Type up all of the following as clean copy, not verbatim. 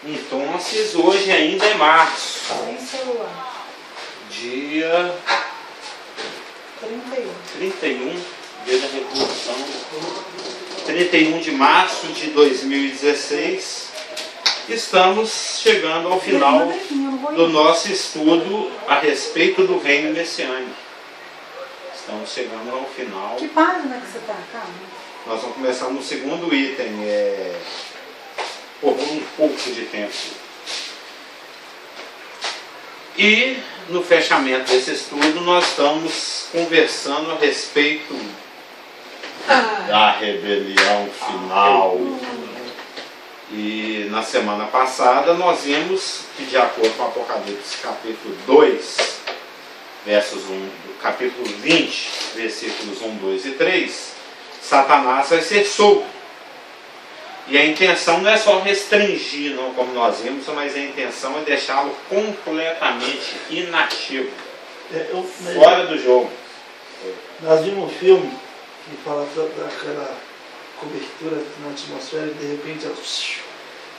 Então, hoje ainda é março. Sem celular. Dia 31. dia da Revolução. 31 de março de 2016. Estamos chegando ao final do nosso estudo a respeito do reino messiânico. Estamos chegando ao final. Que página que você está, Carlos? Nós vamos começar no segundo item, por um pouco de tempo. E no fechamento desse estudo nós estamos conversando a respeito da rebelião final. E na semana passada nós vimos que, de acordo com Apocalipse capítulo 2, capítulo 20, versículos 1, 2 e 3, Satanás vai ser solto. E a intenção não é só restringir, não, como nós vimos, mas a intenção é deixá-lo completamente inativo, fora do jogo. Nós vimos um filme que fala daquela cobertura na atmosfera e de repente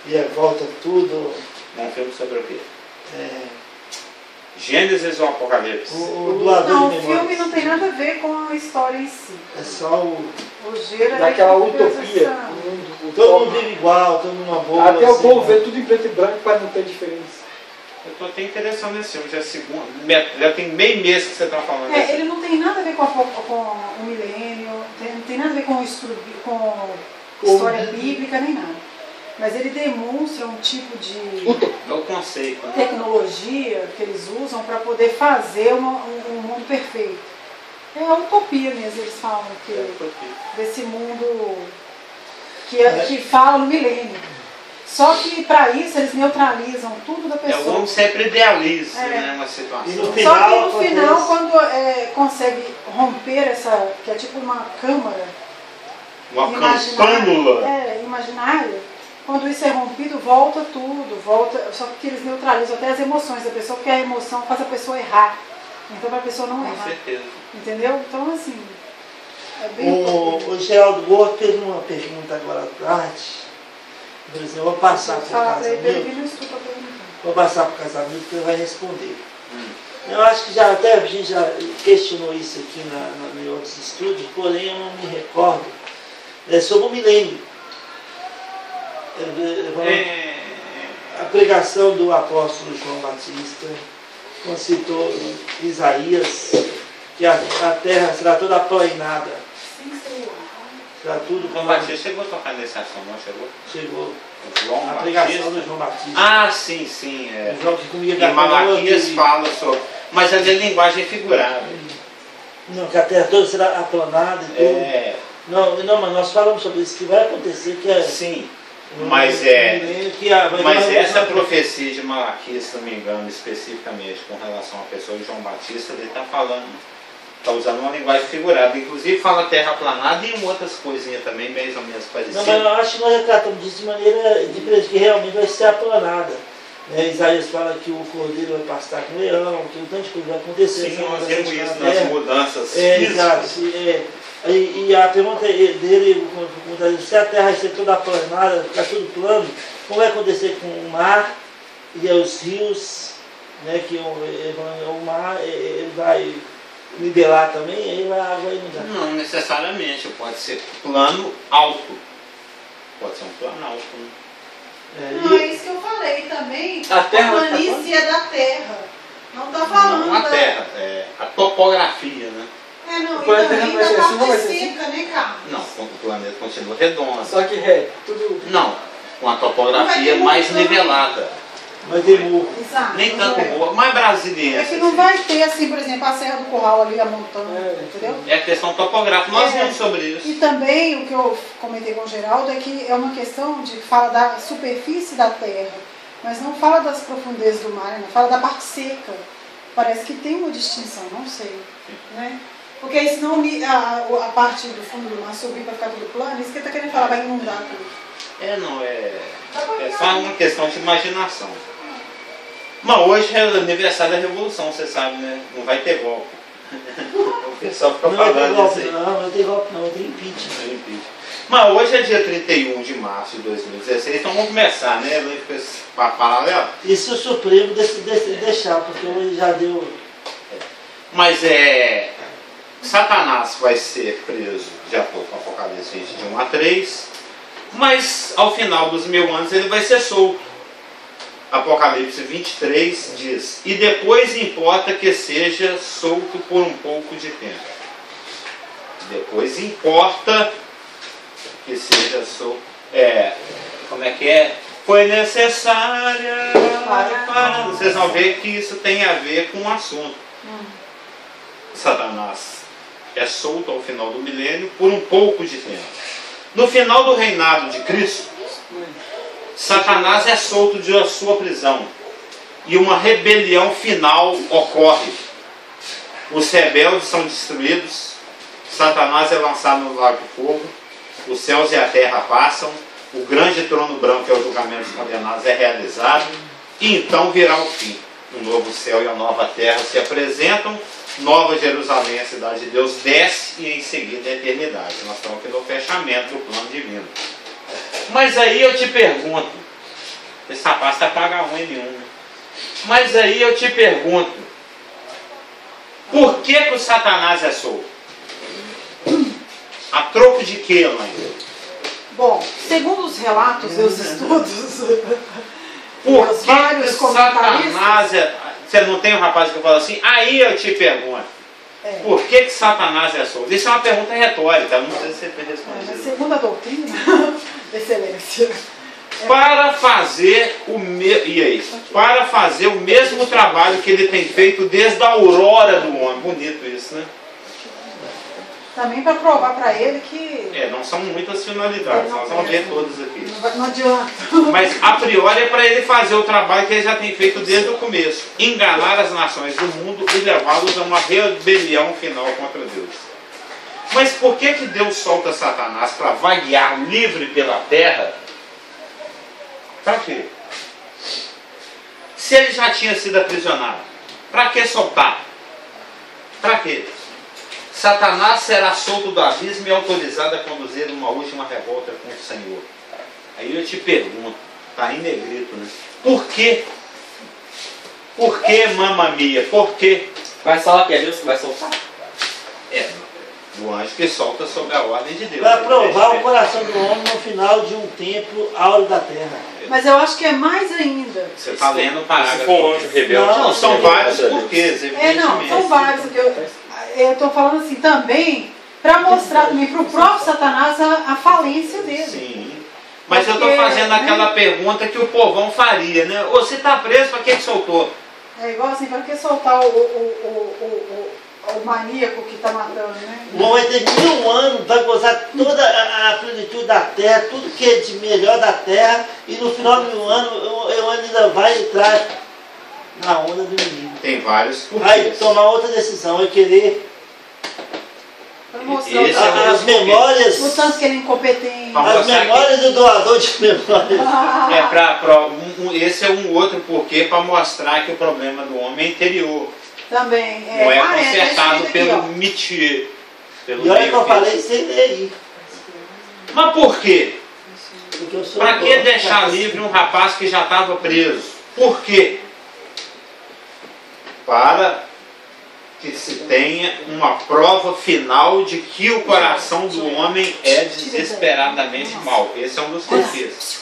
e volta tudo. Um filme sobre o quê? Gênesis ou Apocalipse? O doador Não, de o filme não tem nada a ver com a história em si. É só o Gera daquela utopia. Todo mundo vive igual, todo mundo numa boa. Até o assim, povo vê tudo em preto e branco para não ter diferença. Eu estou até interessado nesse filme, já tem meio mês que você está falando. Ele não tem nada a ver com o milênio, não tem nada a ver com história bíblica nem nada. Mas ele demonstra um tipo de É o conceito, né? tecnologia que eles usam para poder fazer um mundo perfeito. É a utopia mesmo, eles falam, desse mundo que fala no milênio. Só que para isso eles neutralizam tudo da pessoa. O homem sempre idealiza, né, uma situação. E no Só final, que no final, quando consegue romper essa, que é tipo uma câmara Uma campânula. imaginária, quando isso é rompido, volta tudo, só que eles neutralizam até as emoções da pessoa, porque a emoção faz a pessoa errar. Então, para a pessoa não errar. Com certeza. Entendeu? Então, assim, é bem o Geraldo Gordo fez uma pergunta agora à tarde. Por exemplo, eu vou passar para o casamento. Vou passar para o casamento que ele vai responder. Eu acho que a gente já questionou isso aqui em outros estudos, porém eu não me recordo. É sobre o milênio. A pregação do apóstolo João Batista citou Isaías que a terra será toda aplainada. Será tudo. João Batista chegou a tocar nesse assunto, não chegou? Chegou. João a Batista. pregação do João Batista. Ah, sim, sim. O João que comia e Malaquias fala sobre. Mas é de linguagem figurada. Não, que a terra toda será aplanada e tudo. Não, mas nós falamos sobre isso, que vai acontecer, que é. Sim. Mas essa profecia de Malaquias, se não me engano, especificamente com relação à pessoa de João Batista, ele está falando, está usando uma linguagem figurada. Inclusive fala terra aplanada e outras coisinhas também, mais ou menos parecidas. Não, mas eu acho que nós retratamos disso de maneira diferente, que realmente vai ser aplanada. Isaías fala que o cordeiro vai pastar com o leão, que um tanto de coisa vai acontecer. Sim, nós vemos isso nas mudanças físicas. Exato. E a pergunta dele, se a terra vai ser toda aplanada, ficar tudo plano, como vai acontecer com o mar e os rios, né, que o mar ele vai nivelar também, aí a água vai inundar? Não necessariamente, pode ser plano alto. Pode ser um plano alto, né? Não, é isso que eu falei também. A planície é da terra. Não está falando. Não a terra, é a topografia, né? Não, o planeta também vai ser da assim, não vai parte ser assim? seca, né, Carlos? Não, o planeta continua redondo. Só que reto, tudo. Não, com a topografia mais nivelada. Vai ter morro. Exato. Nem tanto morro, mais brasiliense. É que não vai ter, assim, por exemplo, a Serra do Curral ali, a montanha, entendeu? É questão topográfica, nós vimos sobre isso. E também, o que eu comentei com o Geraldo, é que é uma questão de que fala da superfície da terra, mas não fala das profundezas do mar, não fala da parte seca. Parece que tem uma distinção, não sei, né? Porque aí senão a parte do fundo do mar subir para ficar tudo plano, isso que ele está querendo falar, vai inundar tudo. É só uma questão de imaginação. Mas hoje é o aniversário da Revolução, você sabe, né? Não vai ter golpe. O pessoal fica falando isso aí. Não tem golpe não, tem impeachment. Mas hoje é dia 31 de março de 2016, então vamos começar, né? Esse paralelo. E se o Supremo decidir deixar, porque hoje já deu... Mas Satanás vai ser preso, de acordo com Apocalipse 20, de 1 a 3, mas ao final dos 1000 anos ele vai ser solto. Apocalipse 23 diz: e depois importa que seja solto por um pouco de tempo. Depois importa que seja solto. Como é que é? Foi necessária para... Vocês vão ver que isso tem a ver com o assunto. Satanás é solto ao final do milênio por um pouco de tempo. No final do reinado de Cristo, Satanás é solto de sua prisão e uma rebelião final ocorre. Os rebeldes são destruídos, Satanás é lançado no lago de fogo, os céus e a terra passam, o grande trono branco, que é o julgamento dos condenados, é realizado, e então virá o fim. O novo céu e a nova terra se apresentam, Nova Jerusalém, a cidade de Deus, desce e em seguida a eternidade. Nós estamos aqui no fechamento do plano divino. Mas aí eu te pergunto, esse rapaz está paga nenhum. Mas aí eu te pergunto, por que o Satanás é solto? A troco de quê, mãe? Bom, segundo os relatos e os estudos, por os que vários Satanás Você não tem um rapaz que fala assim? Aí eu te pergunto, por que Satanás é solto? Isso é uma pergunta retórica, não sei se você tem respondido. Segundo a doutrina, excelência, para fazer para fazer o mesmo trabalho que ele tem feito desde a aurora do homem. Bonito isso, né? Também para provar para ele que... não são muitas finalidades, nós vamos ver todas aqui. Não adianta. Mas a priori é para ele fazer o trabalho que ele já tem feito desde o começo. Enganar as nações do mundo e levá-los a uma rebelião final contra Deus. Mas por que Deus solta Satanás para vaguear livre pela terra? Para quê? Se ele já tinha sido aprisionado, para que soltar? Para quê? Satanás será solto do abismo e autorizado a conduzir uma última revolta contra o Senhor. Aí eu te pergunto, está em negrito, né? Por quê? Por que, mamma mia? Por quê? Vai falar que é Deus que vai soltar? O anjo que solta sob a ordem de Deus. Para provar o coração do homem no final de um tempo áureo da terra. Mas eu acho que é mais ainda. Você está lendo o parágrafo. Se for um anjo rebelde. Não, são vários porquês, evidentemente. Não, são vários. Eu estou falando assim também, para mostrar também para o próprio Satanás a falência dele. Sim. Mas eu estou fazendo aquela pergunta que o povão faria, né? Ou você está preso, para que soltou? É igual assim, para que soltar o maníaco que está matando, né? O homem vai ter 1000 anos, vai gozar toda a plenitude da terra, tudo que é de melhor da terra, e no final de 1000 anos o ainda vai entrar na onda do inimigo. Tem vários porquês. Vai tomar outra decisão, vai querer as memórias. O tanto que ele é incompetente. As memórias do doador de memórias. Esse é um outro porquê para mostrar que o problema do homem é interior. Também. Não é consertado pelo métier. E olha que eu falei sem ler aí. Mas por quê? Para que bom, deixar livre um rapaz que já estava preso? Por quê? Para que se tenha uma prova final de que o coração do homem é desesperadamente mau. Esse é um dos porquês.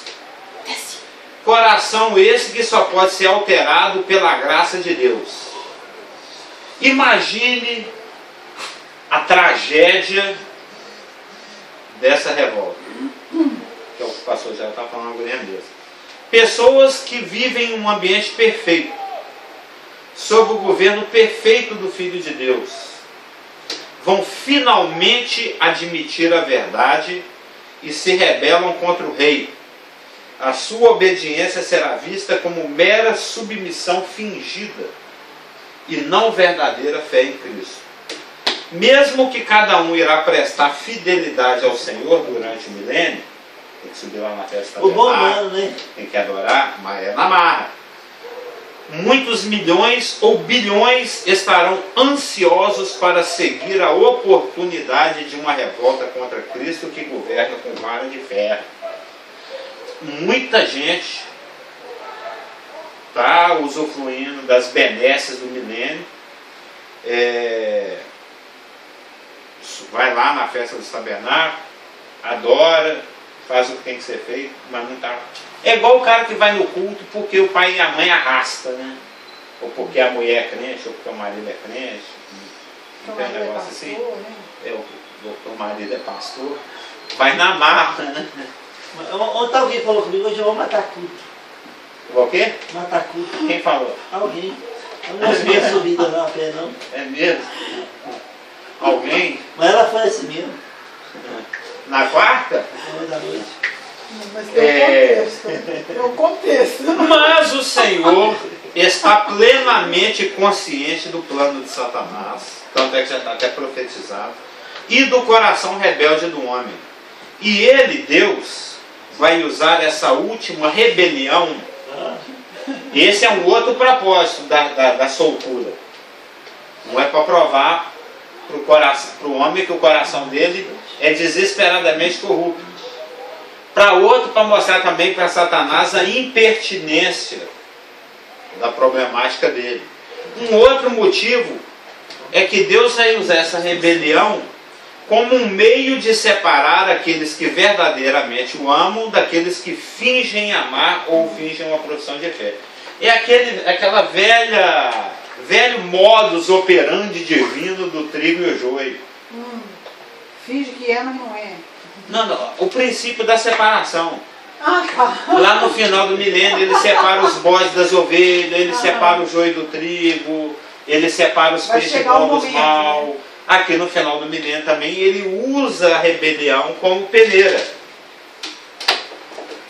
Coração esse que só pode ser alterado pela graça de Deus. Imagine a tragédia dessa revolta. Que é o que o pastor já está falando agora mesmo. Pessoas que vivem em um ambiente perfeito, sob o governo perfeito do Filho de Deus, vão finalmente admitir a verdade e se rebelam contra o rei. A sua obediência será vista como mera submissão fingida e não verdadeira fé em Cristo. Mesmo que cada um irá prestar fidelidade ao Senhor durante o milênio, tem que subir lá na festa o bom humano, né? tem que adorar, mas é na marra. muitos milhões ou bilhões estarão ansiosos para seguir a oportunidade de uma revolta contra Cristo que governa com vara de ferro. Muita gente está usufruindo das benesses do milênio, vai lá na festa dos tabernáculos, adora, faz o que tem que ser feito, mas não está. É igual o cara que vai no culto porque o pai e a mãe arrasta, né? Ou porque a mulher é crente, ou porque o marido é crente. Não tem um negócio assim? Né? O marido é pastor. Vai na marra, né? Ontem alguém falou comigo, hoje eu vou matar culto. O quê? Matar culto. Quem falou? Alguém. Eu não ouvi a subida lá a pé, não. É mesmo? Alguém? Mas ela foi assim mesmo. Na quarta? 9 da noite. Mas tem um contexto. Mas o Senhor está plenamente consciente do plano de Satanás, tanto é que já está até profetizado, e do coração rebelde do homem. E ele, Deus, vai usar essa última rebelião. Esse é um outro propósito da soltura. Não é para provar para o homem que o coração dele é desesperadamente corrupto. Para outro, para mostrar também para Satanás a impertinência da problemática dele. Um outro motivo é que Deus vai usar essa rebelião como um meio de separar aqueles que verdadeiramente o amam daqueles que fingem amar ou fingem uma profissão de fé. É aquela velho modus operandi divino do trigo e o joio. Finge que é, mas não é. Não, o princípio da separação. Ah, tá. Lá no final do milênio ele separa os bodes das ovelhas, ele separa o joio do trigo, ele separa os peixes bons dos maus. Né? Aqui no final do milênio também ele usa a rebelião como peneira,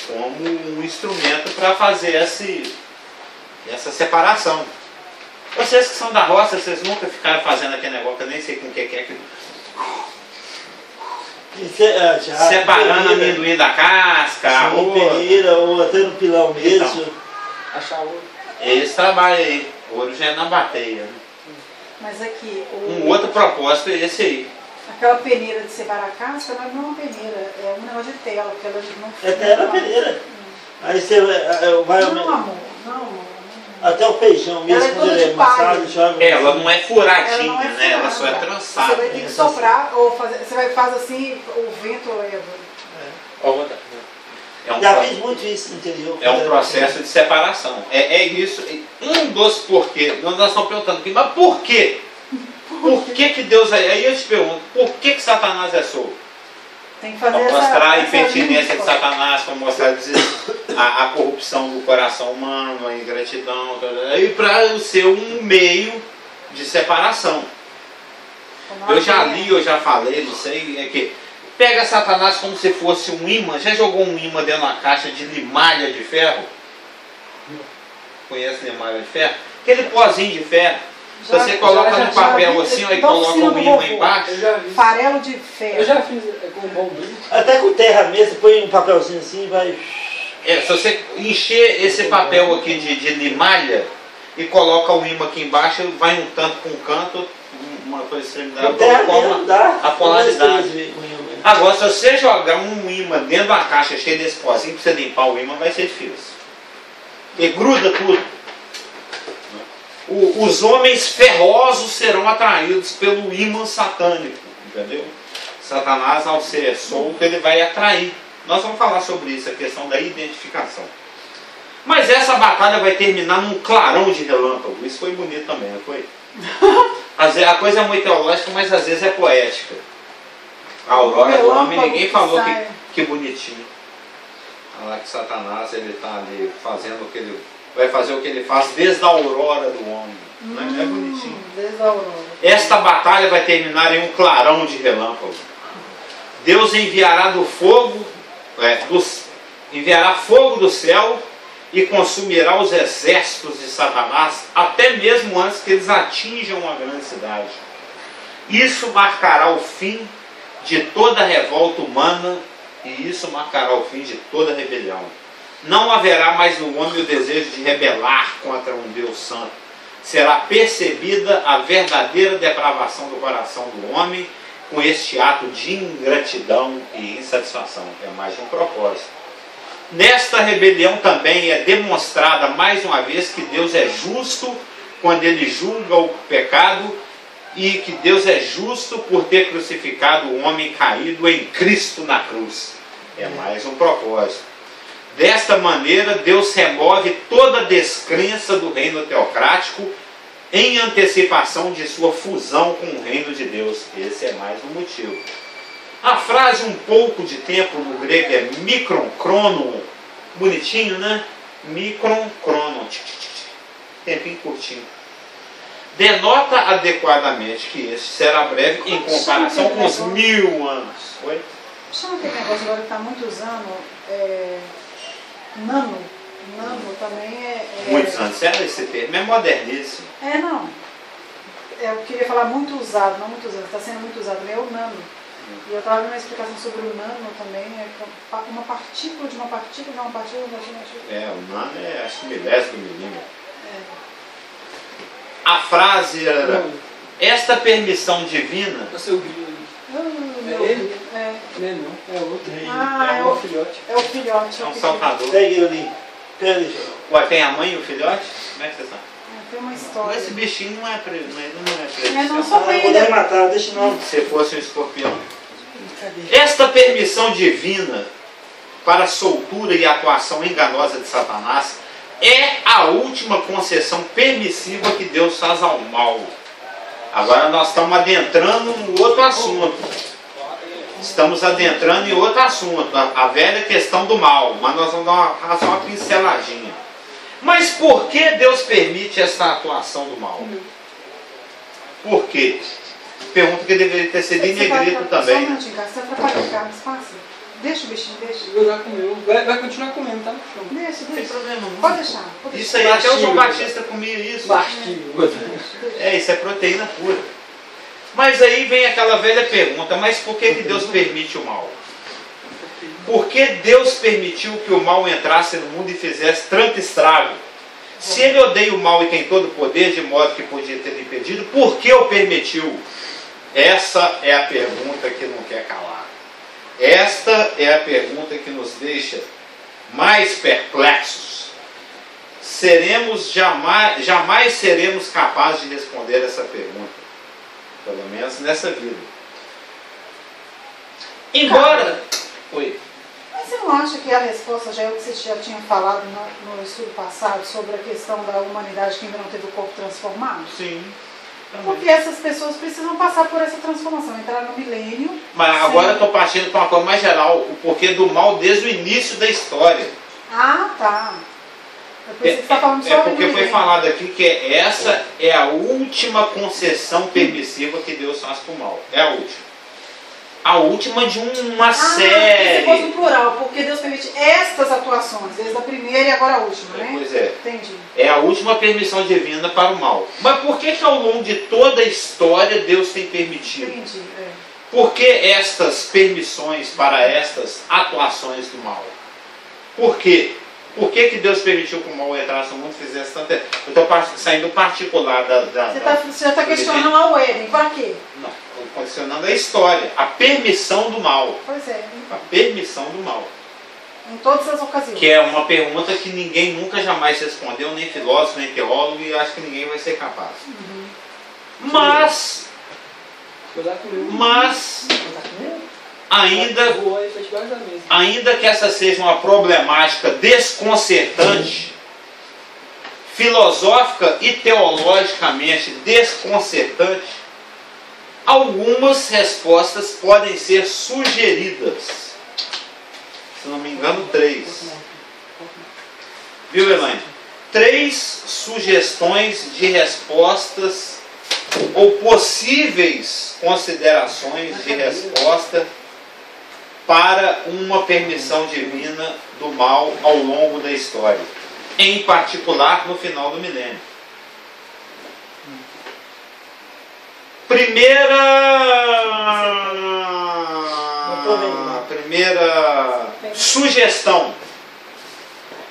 como um instrumento para fazer essa separação. Vocês que são da roça, vocês nunca ficaram fazendo aquele negócio, eu nem sei com o que é que... Separando o amendoim da casca, peneira, ou até no pilão mesmo. Então, achar ouro. Esse trabalho aí, ouro já é na bateia. Né? Mas aqui... Um outro propósito é esse aí. Aquela peneira de separar a casca não é uma peneira, é um negócio de tela, porque ela não... É tela peneira. Aí você vai... Não, amor, não. Até o feijão mesmo, quando ele é amassado, joga... Ela não é furadinha, não é né? Ela só é trançada. Você vai ter que soprar, ou fazer, você faz assim, o vento leva. Já fiz muito isso no interior. É um processo de separação. É isso. Um dos porquês. Nós estamos perguntando aqui, mas por quê? Por que Deus... Aí eu te pergunto, por que Satanás é solto? Tem que fazer para mostrar a essa impertinência de Satanás, para mostrar a corrupção do coração humano, a ingratidão, e para ser um meio de separação. Eu já li, eu já falei, não sei, é que pega Satanás como se fosse um imã. Já jogou um imã dentro de uma caixa de limalha de ferro? Conhece limalha de ferro? Aquele pozinho de ferro. Se você coloca no papel assim, aí coloca um imã embaixo. Farelo de ferro. Eu já fiz com bombinho. Até com terra mesmo, põe um papelzinho assim e vai... Se você encher esse papel aqui de limalha e coloca o imã aqui embaixo, vai um tanto com um canto, uma coisa extremidade, a polaridade. Agora, se você jogar um imã dentro de uma caixa cheia desse pozinho, para você limpar o imã, vai ser difícil. Porque gruda tudo. Os homens ferrosos serão atraídos pelo imã satânico, entendeu? Satanás, ao ser solto, ele vai atrair. Nós vamos falar sobre isso, a questão da identificação. Mas essa batalha vai terminar num clarão de relâmpago. Isso foi bonito também, não foi? A coisa é muito teológica, mas às vezes é poética. A aurora do homem, ninguém falou que bonitinho. Olha lá que Satanás, ele está ali fazendo o que ele... Vai fazer o que ele faz desde a aurora do homem. É bonitinho. Desde a aurora. Esta batalha vai terminar em um clarão de relâmpago. Deus enviará do fogo, enviará fogo do céu e consumirá os exércitos de Satanás, até mesmo antes que eles atinjam uma grande cidade. Isso marcará o fim de toda revolta humana e isso marcará o fim de toda rebelião. Não haverá mais no homem o desejo de rebelar contra um Deus santo. Será percebida a verdadeira depravação do coração do homem com este ato de ingratidão e insatisfação. É mais um propósito. Nesta rebelião também é demonstrada mais uma vez que Deus é justo quando Ele julga o pecado e que Deus é justo por ter crucificado o homem caído em Cristo na cruz. É mais um propósito. Desta maneira, Deus remove toda descrença do reino teocrático em antecipação de sua fusão com o reino de Deus. Esse é mais um motivo. A frase um pouco de tempo no grego é mikron chrono. Bonitinho, né? Mikron chrono. Tempinho curtinho. Denota adequadamente que este será breve em comparação com os 1000 anos. Oi? Chama aquele negócio agora que está muito usando, nano. Nano também Muitos anos. Esse termo é moderníssimo. Não. Eu queria falar muito usado, não muito usado. Está sendo muito usado. É o nano. E eu estava vendo uma explicação sobre o nano também. Uma partícula de uma partícula de uma partícula de uma partícula. O nano é acho que milésimo do milímetro. A frase era: esta permissão divina. É o seu grilo ali. É ele? Não é não, é outro. É o filhote. É o filhote. É um saltador. Segue ele ali. Ué, tem a mãe e o filhote? Como é que vocês são? Tem uma história. Esse bichinho não é preso. Não só para ele. Vou matar, deixa não. Se fosse um escorpião. Esta permissão divina para a soltura e atuação enganosa de Satanás é a última concessão permissiva que Deus faz ao mal. Agora nós estamos adentrando no outro assunto. Estamos adentrando em outro assunto, a velha questão do mal, mas nós vamos dar só uma pinceladinha. Mas por que Deus permite essa atuação do mal? Por quê? Pergunta que deveria ter sido em negrito também. Só um minutinho, cara. Você atrapalha o Carlos, passa. Deixa o bichinho, deixa. Eu já comeu. Vai continuar comendo, tá no chão. Deixa. Não tem problema não. Pode deixar. Isso aí, até o João Batista comia isso. Isso é proteína pura. Mas aí vem aquela velha pergunta: mas por que Deus permite o mal? Por que Deus permitiu que o mal entrasse no mundo e fizesse tanto estrago? Se Ele odeia o mal e tem todo o poder, de modo que podia ter impedido, por que o permitiu? Essa é a pergunta que não quer calar. Esta é a pergunta que nos deixa mais perplexos. Jamais seremos capazes de responder essa pergunta. Pelo menos nessa vida. Embora... Oi. Mas você não acha que a resposta já é o que você já tinha falado no estudo passado sobre a questão da humanidade que ainda não teve o corpo transformado? Sim. Porque essas pessoas precisam passar por essa transformação, entrar no milênio. Mas agora eu estou partindo para uma coisa mais geral, o porquê do mal desde o início da história. Ah, tá. Eu pensei que você está falando só porque foi falado aqui que essa é a última concessão permissiva que Deus faz para o mal. É a última. A última de uma série. Se fosse no plural, porque Deus permite estas atuações, desde a primeira e agora a última, né? Pois é. Entendi. É a última permissão divina para o mal. Mas por que ao longo de toda a história Deus tem permitido? Entendi. Por que estas permissões para estas atuações do mal? Por quê? Por que Deus permitiu que o mal entrasse no mundo e fizesse tanta... Eu estou saindo particular Você já está questionando a Éden, para quê? Não, estou questionando a história, a permissão do mal. Pois é. A permissão do mal. Em todas as ocasiões. Que é uma pergunta que ninguém nunca jamais respondeu, nem filósofo, nem teólogo, e acho que ninguém vai ser capaz. Mas ainda que essa seja uma problemática desconcertante, filosófica e teologicamente desconcertante, algumas respostas podem ser sugeridas. Se não me engano, 3. Viu, Elaine? 3 sugestões de respostas ou possíveis considerações de resposta para uma permissão divina do mal ao longo da história, em particular no final do milênio. Primeira sugestão: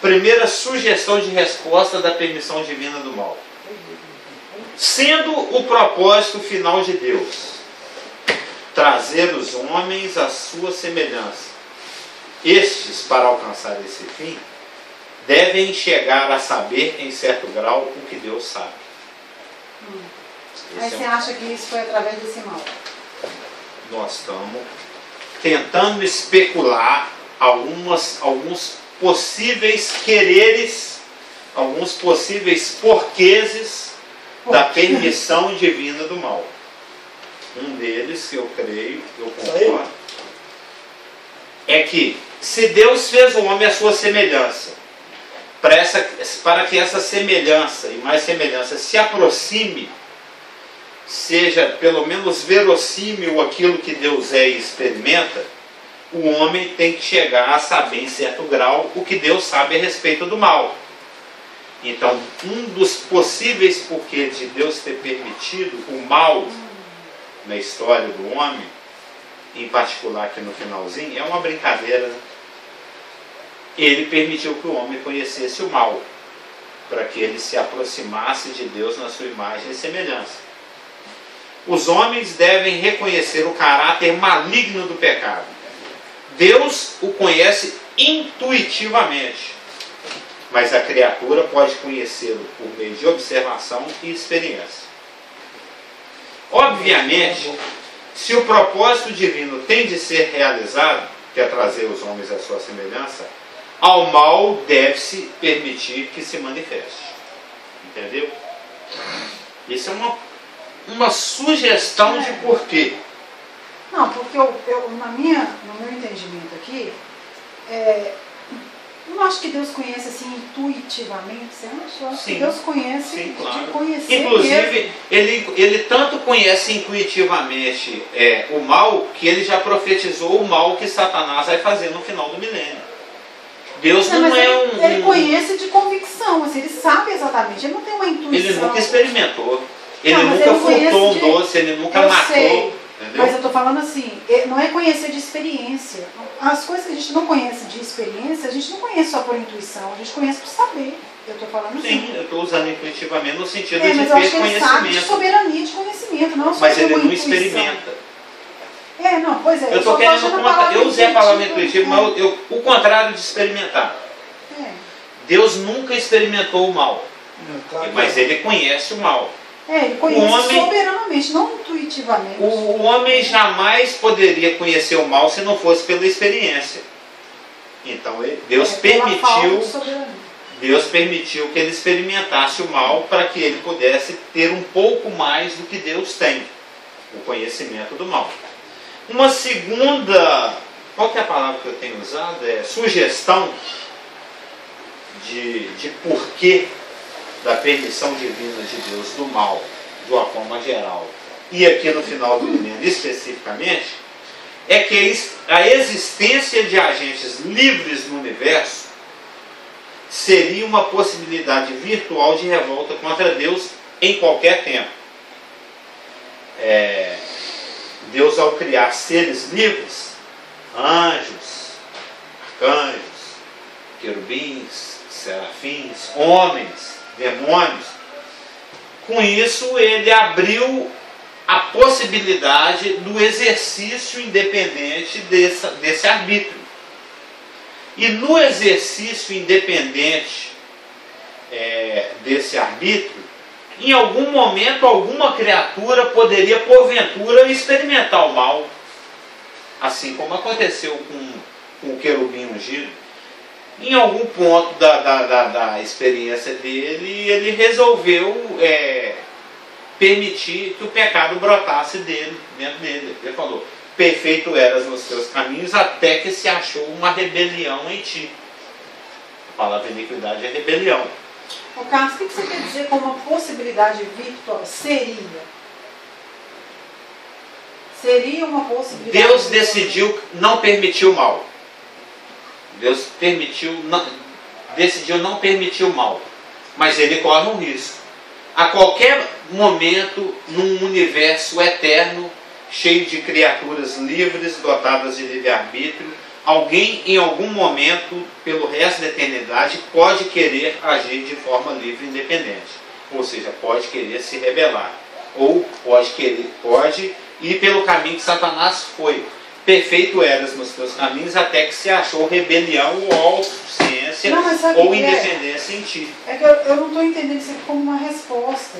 primeira sugestão de resposta da permissão divina do mal. Sendo o propósito final de Deus trazer os homens à sua semelhança, estes, para alcançar esse fim, devem chegar a saber, em certo grau, o que Deus sabe. Aí você acha que isso foi através desse mal? Nós estamos tentando especular alguns possíveis quereres, alguns possíveis porquês da permissão divina do mal. Um deles, que eu creio, eu concordo, é que se Deus fez o homem à sua semelhança, para que essa semelhança e mais semelhança se aproxime, seja pelo menos verossímil aquilo que Deus é e experimenta, o homem tem que chegar a saber em certo grau o que Deus sabe a respeito do mal. Então, um dos possíveis porquês de Deus ter permitido o mal na história do homem, em particular aqui no finalzinho, é uma brincadeira, né? Ele permitiu que o homem conhecesse o mal, para que ele se aproximasse de Deus na sua imagem e semelhança. Os homens devem reconhecer o caráter maligno do pecado. Deus o conhece intuitivamente, mas a criatura pode conhecê-lo por meio de observação e experiência. Obviamente, se o propósito divino tem de ser realizado, que é trazer os homens à sua semelhança, ao mal deve-se permitir que se manifeste. Entendeu? Isso é uma sugestão de porquê. Não, porque no meu entendimento aqui, eu não acho que Deus conhece assim intuitivamente, você acha? Eu acho que Deus conhece, sim, claro. De conhecer. Inclusive, ele tanto conhece intuitivamente o mal, que ele já profetizou o mal que Satanás vai fazer no final do milênio. Deus não é ele conhece de convicção, assim, ele sabe exatamente, ele não tem uma intuição. Ele nunca experimentou, ele nunca furtou um doce, ele nunca matou. Sei. Entendeu? Mas eu estou falando assim, não é conhecer de experiência. As coisas que a gente não conhece de experiência, a gente não conhece só por intuição, a gente conhece por saber. Eu estou falando assim. Sim, eu estou usando intuitivamente no sentido de ter conhecimento. Mas eu acho que ele sabe de soberania de conhecimento, não só mas ele não intuição. Experimenta. Não, pois é. Eu estou querendo contar. Eu usei a palavra intuitivo, mas o contrário de experimentar. Deus nunca experimentou o mal, mas ele conhece o mal. Ele conhece soberanamente, não intuitivamente. O homem jamais poderia conhecer o mal se não fosse pela experiência. Então Deus permitiu que ele experimentasse o mal para que ele pudesse ter um pouco mais do que Deus tem, o conhecimento do mal. Uma segunda, qual que é a palavra que eu tenho usado? Sugestão de porquê da permissão divina de Deus do mal, de uma forma geral, e aqui no final do milênio especificamente, é que a existência de agentes livres no universo seria uma possibilidade virtual de revolta contra Deus em qualquer tempo. Deus, ao criar seres livres, anjos, arcanjos, querubins, serafins, homens, demônios, com isso ele abriu a possibilidade do exercício independente desse arbítrio. E no exercício independente desse arbítrio, em algum momento alguma criatura poderia porventura experimentar o mal, assim como aconteceu com o querubim ungido. Em algum ponto da experiência dele, ele resolveu permitir que o pecado brotasse dentro dele. Ele falou: perfeito eras nos teus caminhos, até que se achou uma rebelião em ti. A palavra iniquidade é rebelião. Ô Carlos, o que você quer dizer com uma possibilidade virtual? Seria uma possibilidade. Deus decidiu não permitir o mal. Deus decidiu não permitir o mal, mas ele corre um risco. A qualquer momento, num universo eterno, cheio de criaturas livres, dotadas de livre-arbítrio, alguém em algum momento, pelo resto da eternidade, pode querer agir de forma livre e independente. Ou seja, pode querer se rebelar. Ou pode ir pelo caminho que Satanás foi. Perfeito eras nos teus caminhos, até que se achou rebelião ou autossuficiência ou independência em ti. É que eu não estou entendendo isso aqui como uma resposta.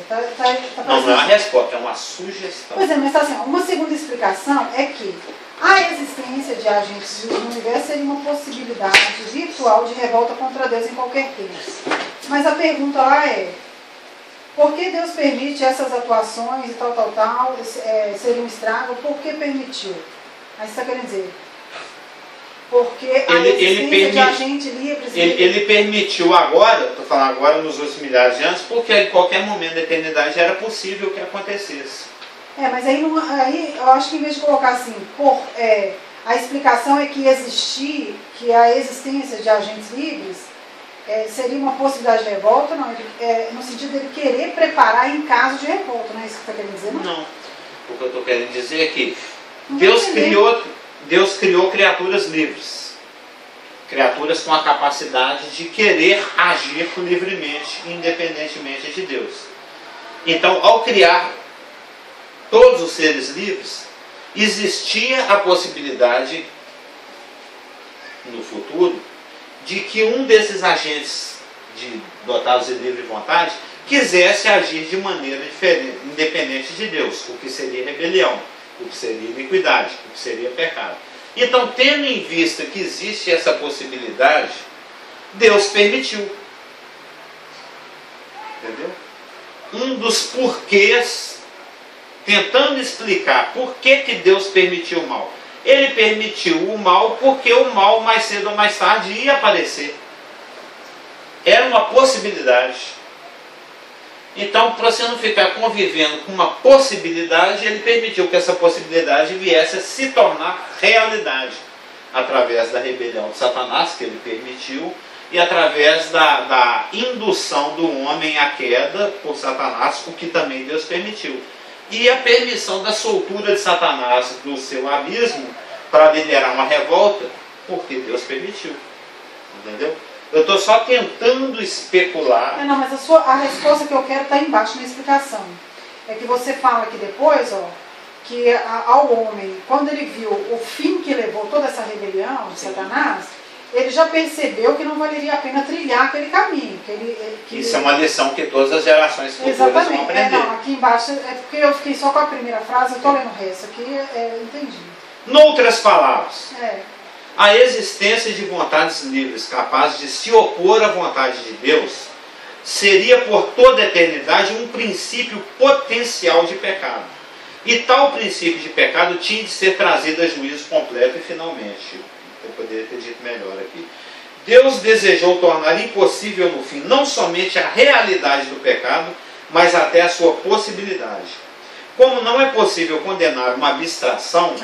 Não é uma resposta, é uma sugestão. Pois é, mas assim, uma segunda explicação é que a existência de agentes no universo seria uma possibilidade virtual de revolta contra Deus em qualquer tempo. Mas a pergunta lá é: por que Deus permite essas atuações e tal, seria um estrago? Por que permitiu? Aí você está querendo dizer, porque a existência de agentes livres... Ele permitiu agora, estou falando agora nos últimos milhares de anos, porque em qualquer momento da eternidade era possível que acontecesse. Mas aí eu acho que em vez de colocar assim, a explicação é que a existência de agentes livres seria uma possibilidade de revolta, não, no sentido dele querer preparar em caso de revolta, não é isso que você está querendo dizer? Não. O que eu estou querendo dizer é que Deus criou criaturas livres. Criaturas com a capacidade de querer agir livremente, independentemente de Deus. Então, ao criar todos os seres livres, existia a possibilidade, no futuro, de que um desses agentes dotados de livre vontade quisesse agir de maneira diferente, independente de Deus, o que seria rebelião, o que seria iniquidade, o que seria pecado. Então, tendo em vista que existe essa possibilidade, Deus permitiu. Entendeu? Um dos porquês, tentando explicar por que Deus permitiu o mal. Ele permitiu o mal porque o mal mais cedo ou mais tarde ia aparecer. Era uma possibilidade. Então, para você não ficar convivendo com uma possibilidade, ele permitiu que essa possibilidade viesse a se tornar realidade. Através da rebelião de Satanás, que ele permitiu, e através da indução do homem à queda por Satanás, o que também Deus permitiu. E a permissão da soltura de Satanás do seu abismo para liderar uma revolta, porque Deus permitiu. Entendeu? Eu estou só tentando especular. Não, mas a resposta que eu quero está embaixo na explicação. É que você fala aqui depois, que ao homem, quando ele viu o fim que levou toda essa rebelião de Satanás, ele já percebeu que não valeria a pena trilhar aquele caminho. Isso é uma lição que todas as gerações futuras vão aprender. Não, aqui embaixo é porque eu fiquei só com a primeira frase, eu estou lendo o resto aqui, entendi. Noutras palavras, a existência de vontades livres capazes de se opor à vontade de Deus seria por toda a eternidade um princípio potencial de pecado. E tal princípio de pecado tinha de ser trazido a juízo completo e finalmente. Eu poderia ter dito melhor aqui. Deus desejou tornar impossível no fim não somente a realidade do pecado, mas até a sua possibilidade. Como não é possível condenar uma abstração,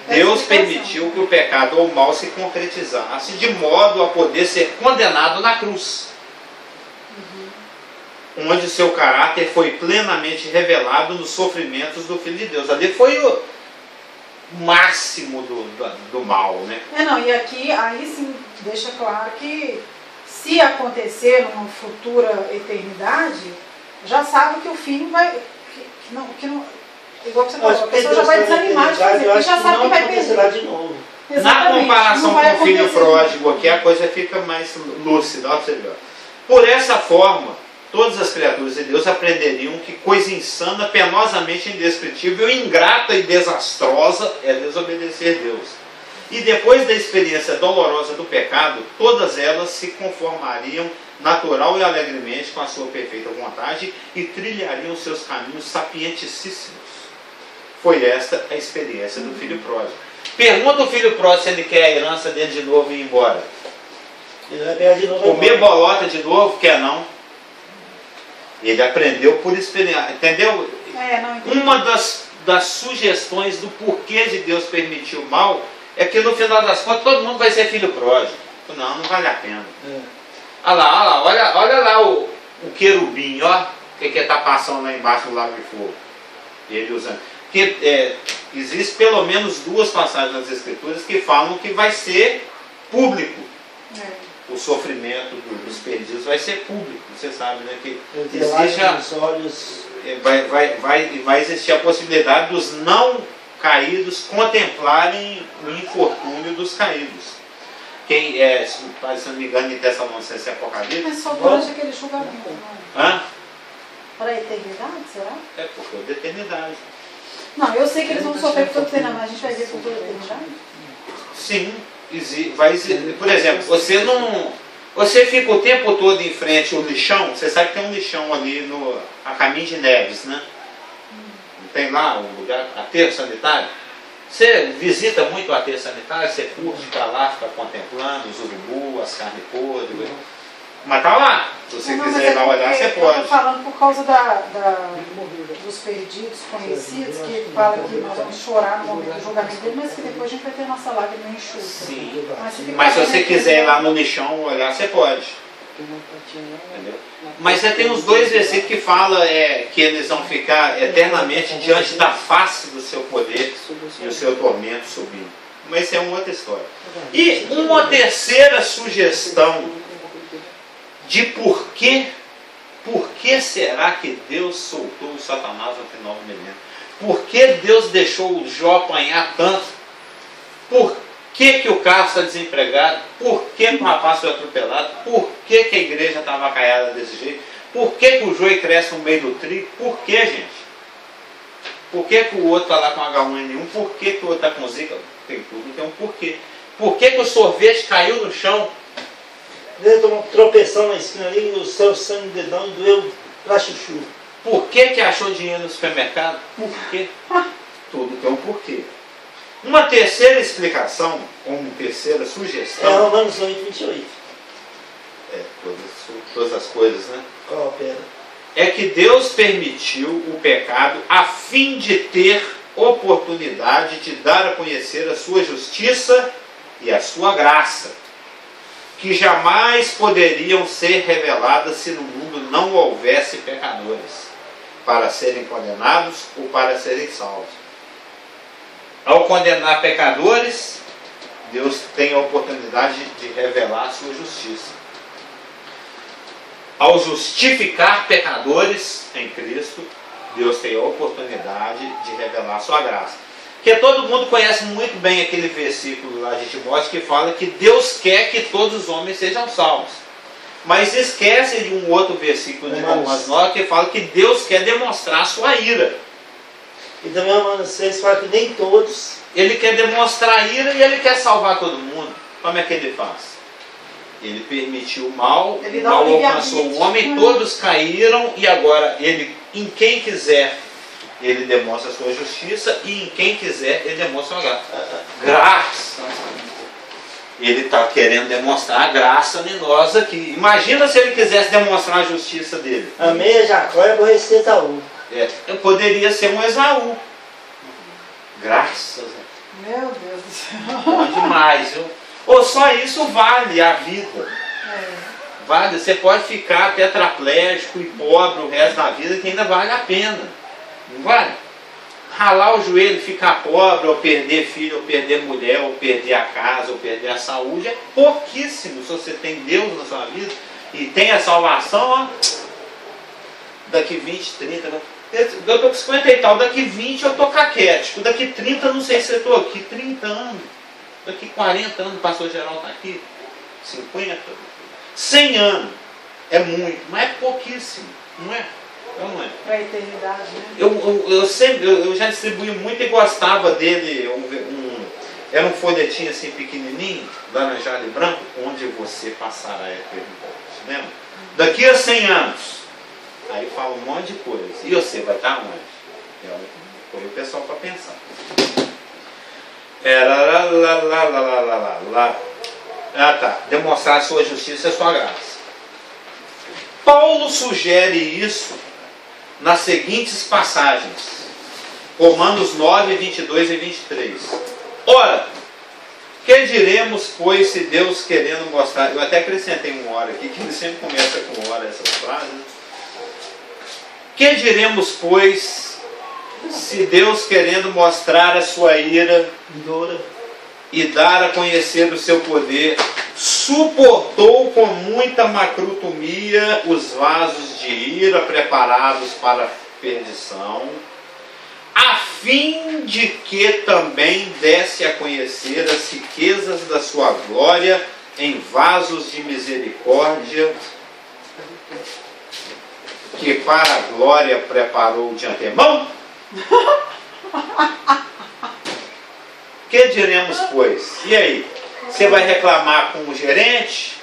Deus permitiu que o pecado ou o mal se concretizasse de modo a poder ser condenado na cruz. Onde seu caráter foi plenamente revelado nos sofrimentos do Filho de Deus. Ali foi o máximo do mal, né? E aqui, aí sim, deixa claro que se acontecer numa futura eternidade, já sabe que o fim vai... igual que você falou, a pessoa já vai desanimar de fazer, porque já sabe que vai perder. De novo. Na comparação com o filho pródigo aqui, a coisa fica mais lúcida. Ó, você vê. Por essa forma, todas as criaturas de Deus aprenderiam que coisa insana, penosamente indescritível, ingrata e desastrosa é desobedecer Deus. E depois da experiência dolorosa do pecado, todas elas se conformariam natural e alegremente com a sua perfeita vontade e trilhariam seus caminhos sapientíssimos. Foi esta a experiência do filho pródigo. Pergunta o filho pródigo se ele quer a herança dele de novo e ir embora. Ele vai ganhar de novo. Comer bolota de novo? Quer não. Ele aprendeu por experiência. Entendeu? Uma das sugestões do porquê de Deus permitir o mal é que no final das contas todo mundo vai ser filho pródigo. Não vale a pena. Olha lá o querubim, ó, que está passando lá embaixo do lago de fogo. Ele usando. Existem pelo menos 2 passagens nas Escrituras que falam que vai ser público. O sofrimento dos perdidos vai ser público. Você sabe, né? Que vai existir a possibilidade dos não caídos contemplarem o infortúnio dos caídos. Quem é, se não me engano, em Tessalonicenses e Apocalipse. Mas só durante aquele julgamento, não é? Para a eternidade, será? É porque é da eternidade. Não, eu sei que eles vão sofrer por toda a eternidade, mas a gente vai ver por toda a eternidade? Sim, vai existir. Por exemplo, você fica o tempo todo em frente ao lixão. Você sabe que tem um lixão ali a caminho de Neves, né? Tem lá um lugar, aterro sanitário. Você visita muito o aterro sanitário, você curte ficar lá, fica contemplando os urubu, as carnes podres. Mas tá lá. Se você quiser ir lá olhar, você pode. Eu estou falando por causa dos perdidos conhecidos, que fala que nós vamos chorar no momento do julgamento dele, mas que depois a gente vai ter nossa lágrima enxuta. Sim. Mas se você quiser ir lá no lixão olhar, você pode. Entendeu? Mas você tem os 2 versículos que falam que eles vão ficar eternamente diante da face do seu poder e o seu tormento subindo. Mas isso é uma outra história. E uma terceira sugestão de por que será que Deus soltou o Satanás no final do milênio? Por que Deus deixou o Jó apanhar tanto? Por que o carro está desempregado? Por que o rapaz foi atropelado? Por que a igreja está avacaiada desse jeito? Por que o joio cresce no meio do trigo? Por que, gente? Por que o outro está lá com H1N1? Por que o outro está com zika? Tem tudo, tem um porquê. Por que o sorvete caiu no chão? Ele tomou uma tropeção na esquina ali, o seu sangue no dedão e doeu pra chuchu. Por que achou dinheiro no supermercado? Por quê? Tudo tem um porquê. Uma terceira explicação, ou uma terceira sugestão. É Romanos 8, 28. Todas as coisas, né? Coopera. É que Deus permitiu o pecado a fim de ter oportunidade de dar a conhecer a sua justiça e a sua graça, que jamais poderiam ser reveladas se no mundo não houvesse pecadores, para serem condenados ou para serem salvos. Ao condenar pecadores, Deus tem a oportunidade de revelar a sua justiça. Ao justificar pecadores em Cristo, Deus tem a oportunidade de revelar a sua graça. Porque todo mundo conhece muito bem aquele versículo lá de Timóteo que fala que Deus quer que todos os homens sejam salvos. Mas esquece de um outro versículo de Romanos 9 que fala que Deus quer demonstrar a sua ira. E também Romanos 6 fala que nem todos. Ele quer demonstrar a ira e ele quer salvar todo mundo. Como é que ele faz? Ele permitiu o mal alcançou o homem, todos caíram e agora ele, em quem quiser, ele demonstra a sua justiça e em quem quiser ele demonstra a graça. Graça. Ele está querendo demonstrar a graça em nós aqui. Imagina se ele quisesse demonstrar a justiça dele. Amei a Jacó e aborreci Esaú. Poderia ser um Esaú. Graças. Meu Deus do céu. Bom demais, viu? Ou só isso vale a vida. Vale, você pode ficar tetraplégico e pobre o resto da vida que ainda vale a pena. Não vale? Ralar o joelho, ficar pobre, ou perder filho, ou perder mulher, ou perder a casa, ou perder a saúde, é pouquíssimo. Se você tem Deus na sua vida e tem a salvação, ó, daqui 20, 30, eu estou com 50 e tal, daqui 20 eu estou caquético, daqui 30 eu não sei se eu estou aqui, 30 anos, daqui 40 anos o pastor Geraldo está aqui, 50, 100 anos, é muito, mas é pouquíssimo, não é? Não é? Para a eternidade, né? Eu já distribuí muito e gostava dele. Era um folhetinho assim pequenininho, laranjado e branco, onde você passará a eternidade. Lembra? Daqui a 100 anos. Aí fala um monte de coisa. E você vai estar onde? Põe o pessoal para pensar. Demonstrar a sua justiça e a sua graça. Paulo sugere isso nas seguintes passagens. Romanos 9, 22 e 23. Ora, que diremos, pois, se Deus querendo mostrar... Eu até acrescentei uma hora aqui, que ele sempre começa com hora essas frases. Que diremos, pois, Se Deus, querendo mostrar a sua ira e dar a conhecer o seu poder, suportou com muita macrotomia os vasos de ira preparados para a perdição, a fim de que também desse a conhecer as riquezas da sua glória em vasos de misericórdia, que para a glória preparou de antemão? Que diremos, pois? E aí? Você vai reclamar com o gerente?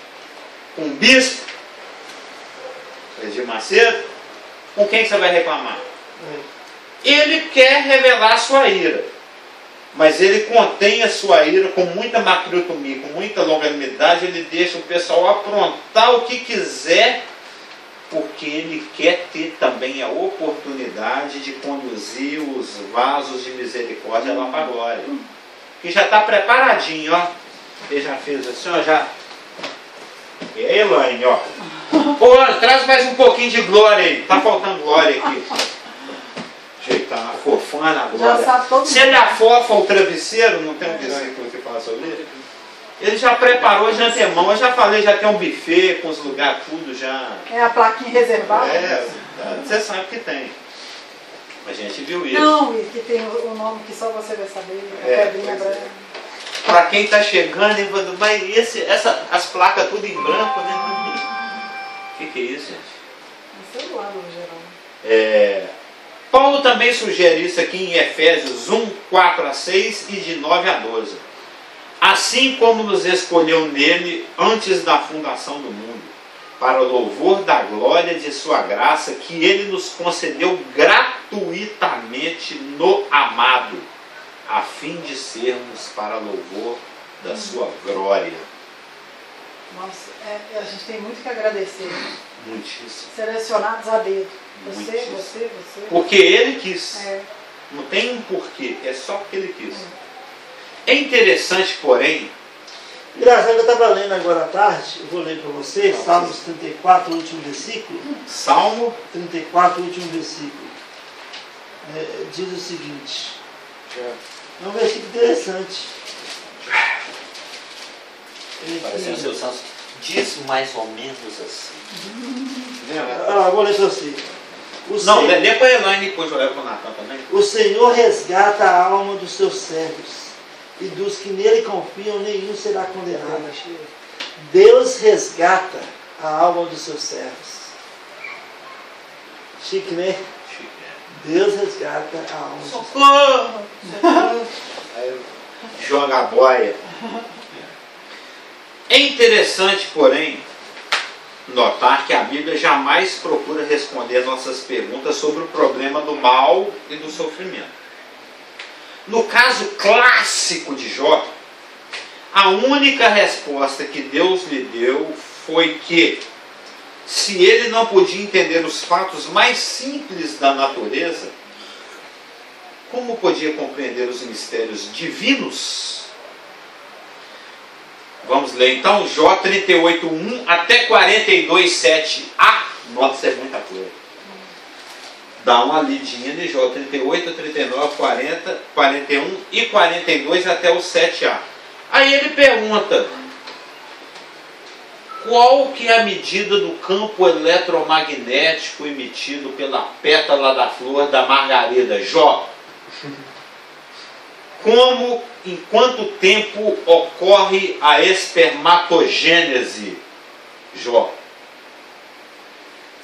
Com o bispo? Edir Macedo? Com quem você vai reclamar? Ele quer revelar sua ira, mas ele contém a sua ira com muita macrotomia, com muita longanimidade. Ele deixa o pessoal aprontar o que quiser, porque ele quer ter também a oportunidade de conduzir os vasos de misericórdia lá para a glória. Que já está preparadinho, ó. Ele já fez assim, ó, já. E aí, Elaine, ó. Ô, traz mais um pouquinho de glória aí. Tá faltando glória aqui. Ajeitar, afofando a glória. Se ele afofa o travesseiro, não tem um versículo que fala sobre ele? Ele já preparou de antemão. Eu já falei, já tem um buffet com os lugares tudo já. É a plaquinha reservada? É, você sabe que tem. A gente viu isso. Não, e que tem o nome que só você vai saber. Pedrinha branca. Para quem está chegando, mas as placas tudo em branco, né? O que é isso, gente? Sei lá, no geral. Paulo também sugere isso aqui em Efésios 1, 4 a 6 e de 9 a 12. Assim como nos escolheu nele antes da fundação do mundo, para o louvor da glória de sua graça, que ele nos concedeu gratuitamente no amado, a fim de sermos para louvor da sua glória. Nossa, a gente tem muito que agradecer. Muitíssimo. Selecionados a dedo. Você. Porque ele quis. Não tem um porquê, é só porque ele quis. É interessante, porém. Engraçado, eu estava lendo agora à tarde, eu vou ler para vocês, Salmos 34, último versículo. Salmo 34, último versículo. Diz o seguinte. É um versículo interessante. Parece o seu Santos. Diz mais ou menos assim. Vou ler para você. Lê para a Elaine e depois eu levo para o Natan também. O Senhor resgata a alma dos seus servos, e dos que nele confiam nenhum será condenado. Deus resgata a alma dos seus servos. Chique, né? Chique, Deus resgata a alma dos seus servos. Socorro! Aí joga a boia. É interessante, porém, notar que a Bíblia jamais procura responder nossas perguntas sobre o problema do mal e do sofrimento. No caso clássico de Jó, a única resposta que Deus lhe deu foi que, se ele não podia entender os fatos mais simples da natureza, como podia compreender os mistérios divinos? Vamos ler então Jó 38:1 até 42:7a. Nossa, é muita coisa. Dá uma lidinha de Jó 38, 39, 40, 41 e 42 até o 7a. Aí ele pergunta: qual que é a medida do campo eletromagnético emitido pela pétala da flor da margarida? Jó, como, em quanto tempo ocorre a espermatogênese? Jó,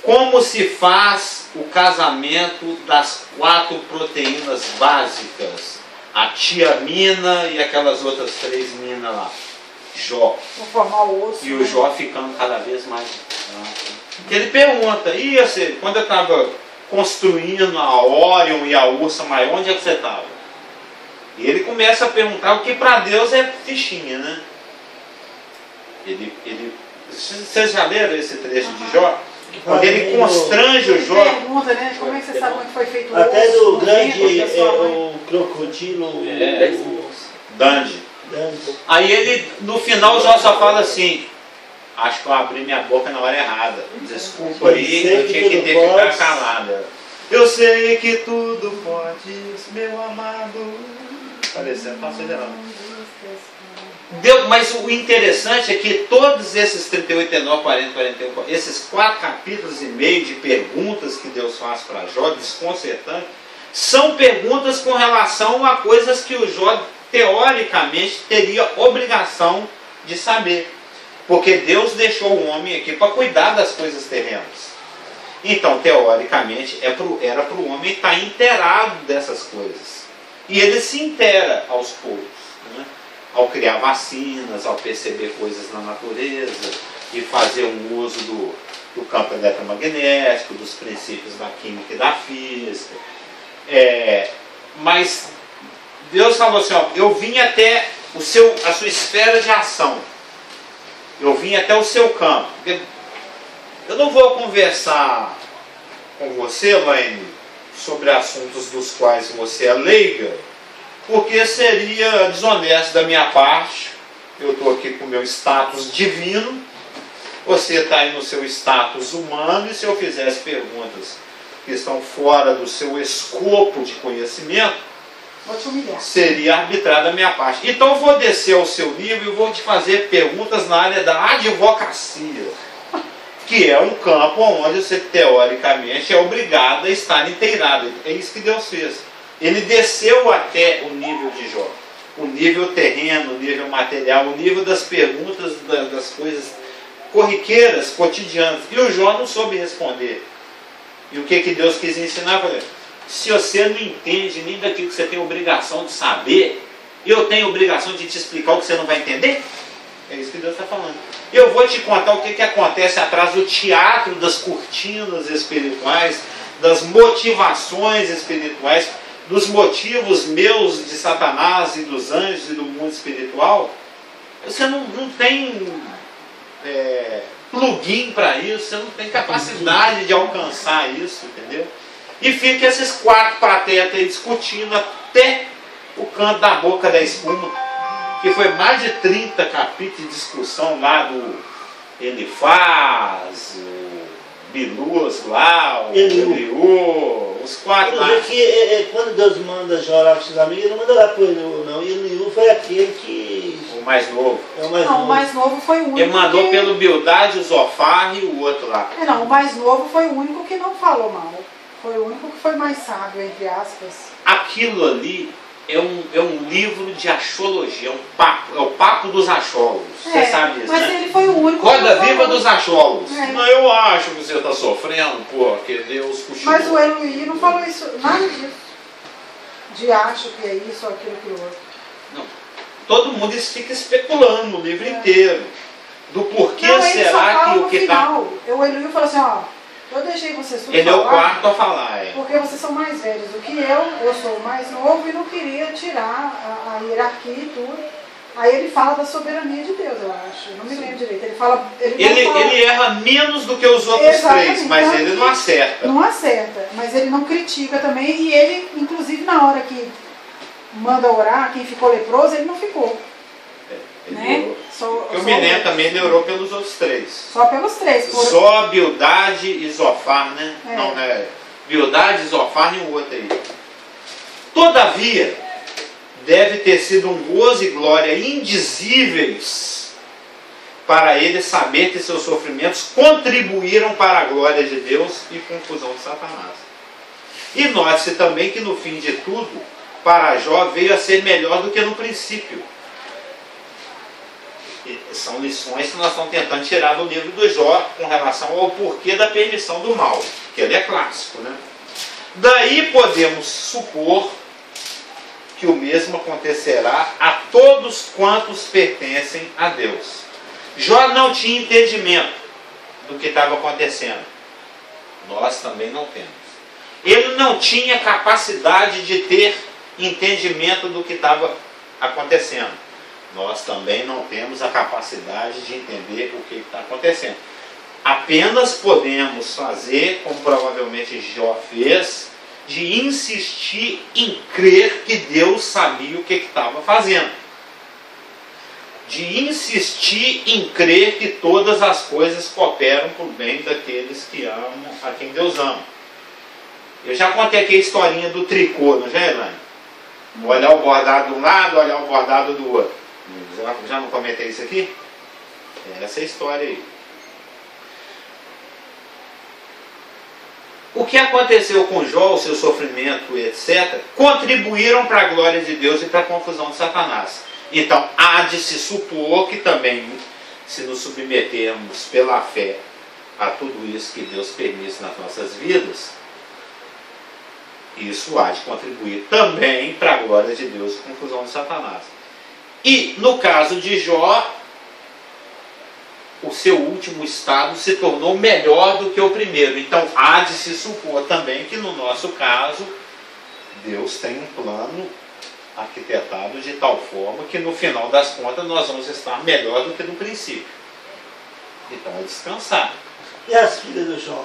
como se faz o casamento das 4 proteínas básicas? A tiamina e aquelas outras 3 minas lá. Jó. Vou formar o osso. E o Jó ficando cada vez mais. Que ele pergunta: e assim, quando eu estava construindo a Orion e a Ursa Maior, onde é que você estava? E ele começa a perguntar o que para Deus é fichinha, né? Vocês já leram esse trecho de Jó? Quando ele constrange o Jó. Pergunta, né? Como é que você sabe como foi feito o osso? Até do grande o crocodilo Dande. Aí ele, no final, o Jó só fala assim: acho que eu abri minha boca na hora errada. Desculpa aí, eu tinha que ter ficado calada. Eu sei que tudo podes, meu amado. Parecendo, está acelerando. Mas o interessante é que todos esses 38, 39, 40, 41, esses 4 capítulos e meio de perguntas que Deus faz para Jó, desconcertante, são perguntas com relação a coisas que o Jó, teoricamente, teria obrigação de saber. Porque Deus deixou o homem aqui para cuidar das coisas terrenas. Então, teoricamente, era para o homem estar inteirado dessas coisas. E ele se inteira aos poucos, né? Ao criar vacinas, ao perceber coisas na natureza e fazer um uso do campo eletromagnético, dos princípios da química e da física. Mas Deus falou assim, ó, eu vim até a sua esfera de ação. Eu vim até o seu campo. Eu não vou conversar com você, Laine, sobre assuntos dos quais você é leiga, porque seria desonesto da minha parte. Eu estou aqui com o meu status divino, você está aí no seu status humano, e se eu fizesse perguntas que estão fora do seu escopo de conhecimento, vou te humilhar. Seria arbitrário da minha parte. Então eu vou descer ao seu nível e vou te fazer perguntas na área da advocacia, que é um campo onde você teoricamente é obrigado a estar inteirado. É isso que Deus fez. Ele desceu até o nível de Jó, o nível terreno, o nível material, o nível das perguntas, das coisas corriqueiras, cotidianas. E o Jó não soube responder. E o que Deus quis ensinar? Falei, se você não entende nem daquilo que você tem obrigação de saber, eu tenho obrigação de te explicar o que você não vai entender? É isso que Deus está falando. Eu vou te contar o que acontece atrás do teatro das cortinas espirituais, das motivações espirituais, dos motivos meus de Satanás e dos anjos e do mundo espiritual. Você não tem plugin para isso, você não tem capacidade de alcançar isso, entendeu? E fica esses 4 patetas aí discutindo até o canto da boca da espuma, que foi mais de 30 capítulos de discussão lá do Elifaz, o Bilus lá, o Eliú, os 4 lá. Quando Deus manda Jó lá para os seus amigos, ele não manda lá para o Eliú, não. E o Eliú foi aquele que... O mais novo. É o mais novo. O mais novo foi o único. Ele mandou pelo Bildade, o Zofar e o outro lá. O mais novo foi o único que não falou mal. Foi o único que foi mais sábio, entre aspas. Aquilo ali é um livro de axologia, é o papo dos axólogos. Você sabe isso, mas né? ele foi o único. Roda viva dos axólogos. Não, eu acho que você está sofrendo porque Deus cochilou. Mas o Eloí não falou isso, nada disso. De acho que é isso, aquilo, que outro. Não. Todo mundo fica especulando no livro inteiro. Do porquê não, será que o que está... O Eloí falou assim, ó, eu deixei vocês tudo Ele falar, é o quarto a falar, porque vocês são mais velhos do que eu sou o mais novo e não queria tirar a hierarquia e tudo. Aí ele fala da soberania de Deus, eu acho. Eu não me lembro direito. Ele fala. Ele erra menos do que os outros 3, mas então, ele não acerta. Não acerta, mas ele não critica também. E ele, inclusive, na hora que manda orar, quem ficou leproso, ele não ficou. Né? Eu me lembro também, ele orou pelos outros 3. Só pelos 3. Zó, Bildade e Zofar, né? Não, né? Bildade, Zofar e o outro aí. Todavia, deve ter sido um gozo e glória indizíveis para ele saber que seus sofrimentos contribuíram para a glória de Deus e confusão de Satanás. E note-se também que no fim de tudo, para Jó veio a ser melhor do que no princípio. E são lições que nós estamos tentando tirar do livro do Jó com relação ao porquê da permissão do mal, que ele é clássico, né? Daí podemos supor que o mesmo acontecerá a todos quantos pertencem a Deus. Jó não tinha entendimento do que estava acontecendo. Nós também não temos. Ele não tinha capacidade de ter entendimento do que estava acontecendo. Nós também não temos a capacidade de entender o que está acontecendo. Apenas podemos fazer, como provavelmente Jó fez, de insistir em crer que Deus sabia o que estava fazendo. De insistir em crer que todas as coisas cooperam para o bem daqueles que amam, a quem Deus ama. Eu já contei aqui a historinha do tricô, não é, Elaine? Olhar o bordado de um lado, olhar o bordado do outro. Já não comentei isso aqui? É essa a história aí. O que aconteceu com Jó, o seu sofrimento, etc., contribuíram para a glória de Deus e para a confusão de Satanás. Então, há de se supor que também, se nos submetermos pela fé a tudo isso que Deus permite nas nossas vidas, isso há de contribuir também para a glória de Deus e a confusão de Satanás. E, no caso de Jó, o seu último estado se tornou melhor do que o primeiro. Então, há de se supor também que, no nosso caso, Deus tem um plano arquitetado de tal forma que, no final das contas, nós vamos estar melhor do que no princípio. Então, é descansar. E as filhas do Jó?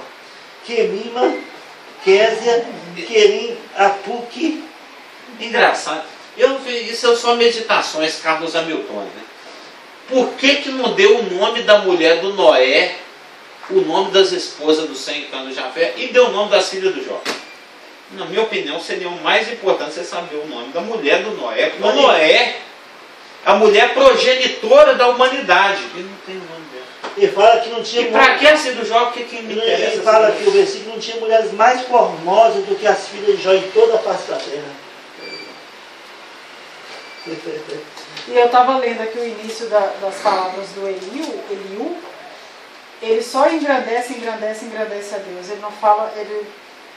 Quemima, Késia, Querim, Apuque. Engraçado. Isso são meditações Carlos Hamilton, né? Por que não deu o nome da mulher do Noé, o nome das esposas do 100 anos de Jafé, e deu o nome das filhas do Jó? Na minha opinião, seria o mais importante você saber o nome da mulher do Noé. Porque o Noé, a mulher progenitora da humanidade. E não tem o nome dela. Ele fala que não tinha... E para que a filha do Jó? Que me interessa? Ele fala que o versículo não tinha mulheres mais formosas do que as filhas de Jó em toda a face da terra. E eu estava lendo aqui o início das palavras do Eliú, ele só engrandece a Deus. Ele não fala,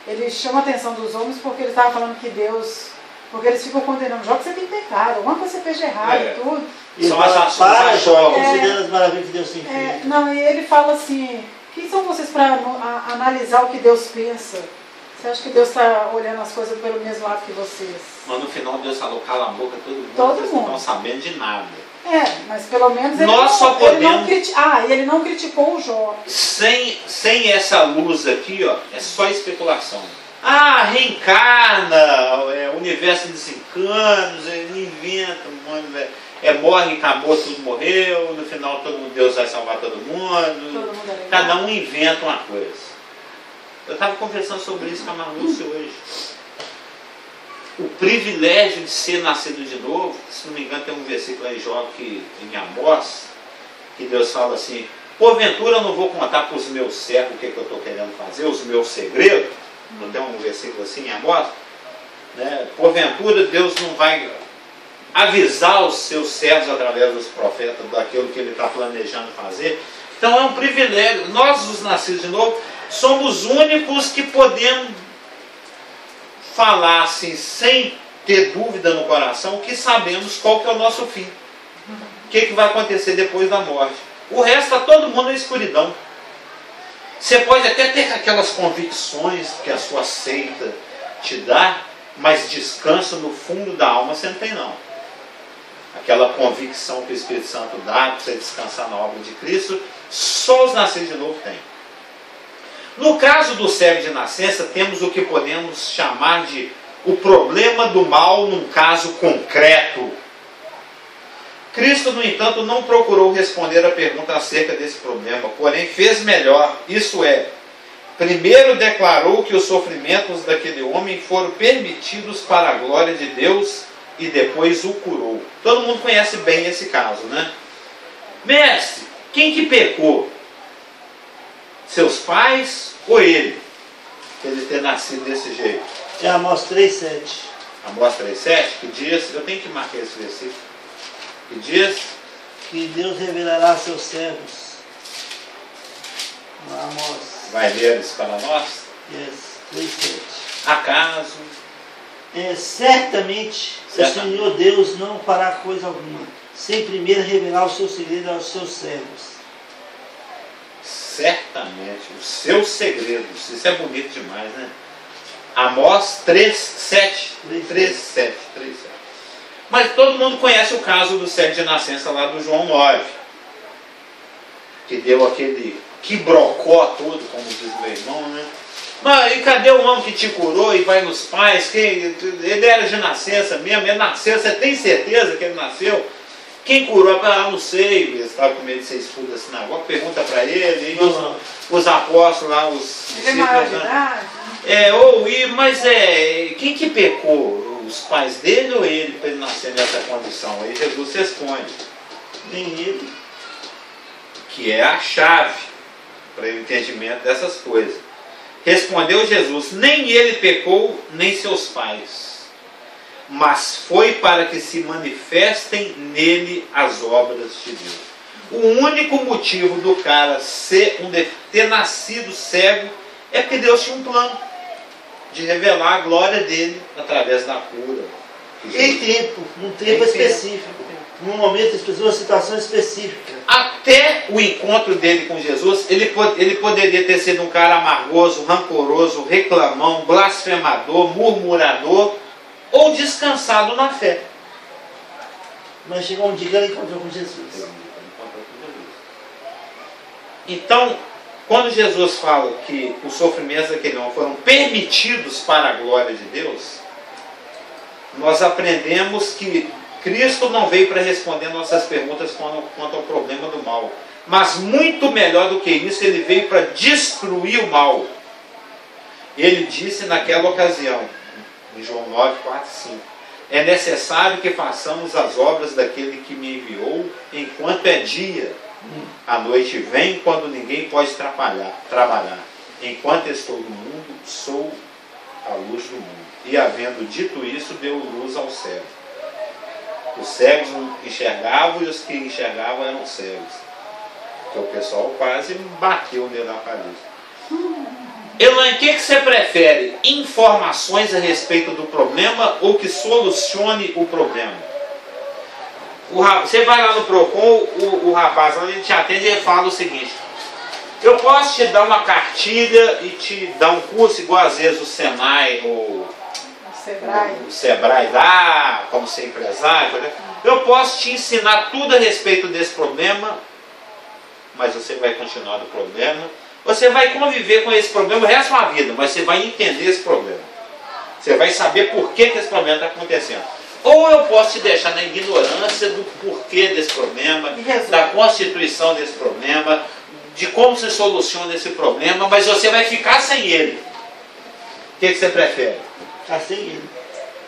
ele chama a atenção dos homens porque ele estava falando que Deus, porque eles ficam condenando Jó que você tem pecado, alguma coisa você fez errado e tudo. E são as ações, considerando as maravilhas que Deus tem feito. Não, e ele fala assim, quem são vocês para analisar o que Deus pensa? Você acha que Deus está olhando as coisas pelo mesmo lado que vocês? Mas no final Deus falou, cala a boca todo mundo, vocês não estão sabendo de nada. Mas pelo menos ele não criticou o Jó. Sem essa luz aqui, ó, é só especulação. Reencarna, universo de 5 anos, ele inventa, morre, acabou, tudo morreu, no final Deus vai salvar todo mundo cada um inventa uma coisa. Eu estava conversando sobre isso com a Marlúcia hoje. O privilégio de ser nascido de novo, se não me engano tem um versículo aí em Amós, que Deus fala assim, porventura eu não vou contar para os meus servos o que eu estou querendo fazer, os meus segredos. Não tem um versículo assim em Amós? Né? Porventura Deus não vai avisar os seus servos através dos profetas daquilo que ele está planejando fazer. Então é um privilégio. Nós, os nascidos de novo, somos únicos que podemos falar assim, sem ter dúvida no coração, que sabemos qual que é o nosso fim. O que vai acontecer depois da morte. O resto está todo mundo na escuridão. Você pode até ter aquelas convicções que a sua seita te dá, mas descanso no fundo da alma você não tem não. Aquela convicção que o Espírito Santo dá para você descansar na obra de Cristo, só os nascidos de novo têm. No caso do cego de nascença, temos o que podemos chamar de o problema do mal num caso concreto. Cristo, no entanto, não procurou responder a pergunta acerca desse problema, porém fez melhor, isso é, primeiro declarou que os sofrimentos daquele homem foram permitidos para a glória de Deus e depois o curou. Todo mundo conhece bem esse caso, né? Mestre, quem que pecou? Seus pais ou ele? Ele ter nascido desse jeito. É Amós 3,7. Amós 3,7, que diz, eu tenho que marcar esse versículo, que diz que Deus revelará a seus servos. Amós. Vai ler isso para nós? Yes, 3,7. Acaso? Certamente o Senhor Deus não fará coisa alguma, sem primeiro revelar o seu segredo aos seus servos. Certamente, os seus segredos. Isso é bonito demais, né? Amós 3,7. 3,7. Mas todo mundo conhece o caso do cego de nascença lá do João 9. Que deu aquele quibrocó todo, como diz meu irmão, né? Mas e cadê o homem que te curou e vai nos pais? Ele era de nascença mesmo, ele nasceu, você tem certeza que ele nasceu? Quem curou? Não sei, ele estava com medo de ser expulso da sinagoga, pergunta para ele, e os apóstolos lá, os discípulos. Ele é maior de idade? Mas quem que pecou? Os pais dele ou ele, para ele nascer nessa condição? Aí Jesus responde: nem ele, que é a chave para o entendimento dessas coisas. Respondeu Jesus: nem ele pecou, nem seus pais, mas foi para que se manifestem nele as obras de Deus. O único motivo do cara ter nascido cego é porque Deus tinha um plano de revelar a glória dele através da cura. Num tempo específico, num momento específico, numa situação específica. Até o encontro dele com Jesus, ele poderia ter sido um cara amargoso, rancoroso, reclamão, blasfemador, murmurador ou descansado na fé. Mas chegou um dia que ele encontrou com Jesus. Então, quando Jesus fala que os sofrimentos daquele homem foram permitidos para a glória de Deus, nós aprendemos que Cristo não veio para responder nossas perguntas quanto ao problema do mal. Mas muito melhor do que isso, ele veio para destruir o mal. Ele disse naquela ocasião, em João 9, 4 e 5, é necessário que façamos as obras daquele que me enviou enquanto é dia. A noite vem quando ninguém pode trabalhar. Enquanto estou no mundo, sou a luz do mundo. E havendo dito isso, deu luz ao cego. Os cegos não enxergavam e os que enxergavam eram cegos. Porque o pessoal quase bateu nele na parede. Elaine, o que você prefere? Informações a respeito do problema ou que solucione o problema? Você vai lá no Procon, o rapaz, quando ele te atende, ele fala o seguinte: eu posso te dar uma cartilha e te dar um curso igual às vezes o Senai ou o Sebrae dá, como ser empresário. Eu posso te ensinar tudo a respeito desse problema, mas você vai continuar no problema. Você vai conviver com esse problema o resto da sua vida, mas você vai entender esse problema. Você vai saber por que esse problema está acontecendo. Ou eu posso te deixar na ignorância do porquê desse problema, da constituição desse problema, de como se soluciona esse problema, mas você vai ficar sem ele. O que você prefere? Ficar sem ele.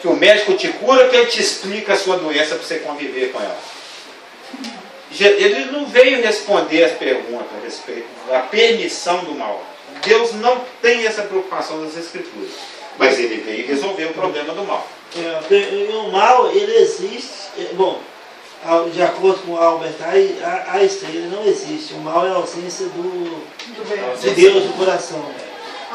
Que o médico te cura, que ele te explica a sua doença para você conviver com ela. Ele não veio responder as perguntas a respeito da permissão do mal. Deus não tem essa preocupação nas Escrituras, mas ele veio resolver o problema do mal. O mal, ele existe, de acordo com Albert Einstein, ele não existe. O mal é a ausência de Deus no coração.